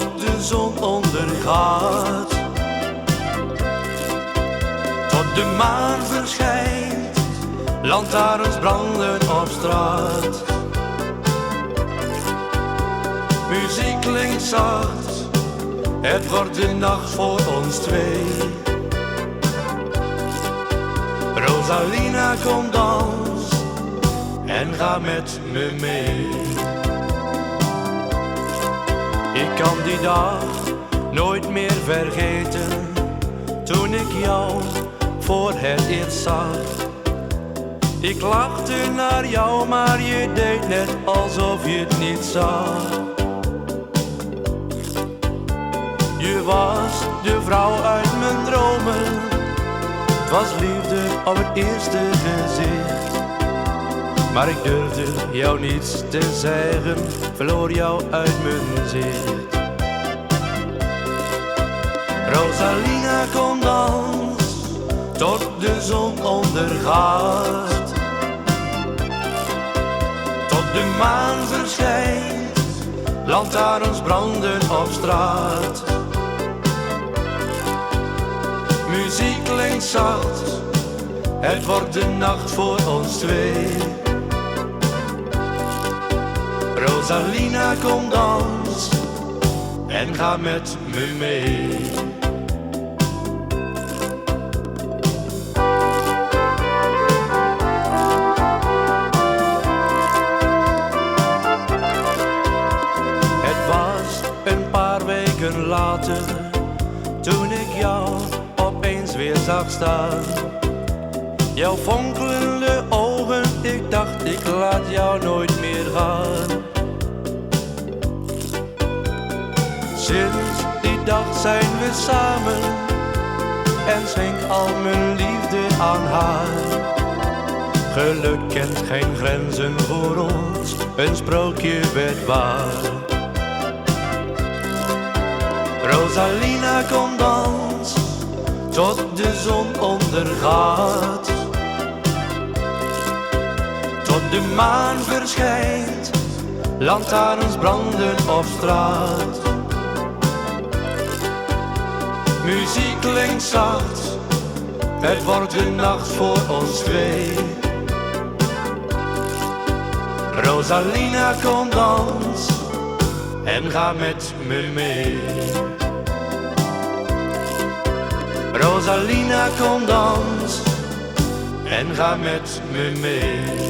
de zon ondergaat, tot de maan verschijnt, lantaarns branden op straat. Muziek klinkt zacht, het wordt de nacht voor ons twee. Rosalina, kom dans en ga met me mee. Ik kan die dag nooit meer vergeten, toen ik jou voor het eerst zag. Ik lachte naar jou, maar je deed net alsof je het niet zag. Je was de vrouw uit mijn dromen, het was liefde op het eerste gezicht. Maar ik durfde jou niets te zeggen, verloor jou uit mijn zicht. Rosalina, kom dans, tot de zon ondergaat, tot de maan verschijnt, lantaarns branden op straat. Muziek klinkt zacht, het wordt de nacht voor ons twee. Rosalina, kom dans en ga met me mee. Het was een paar weken later, toen ik jou opeens weer zag staan. Jouw fonkelende ogen, ik dacht ik laat jou nooit meer gaan. Sinds die dag zijn we samen en schenk al mijn liefde aan haar. Geluk kent geen grenzen voor ons, een sprookje werd waar. Rosalina, kom dans, tot de zon ondergaat, tot de maan verschijnt, lantaarns branden op straat. Muziek klinkt zacht, het wordt de nacht voor ons twee. Rosalina, kom dans en ga met me mee. Rosalina, kom dans en ga met me mee.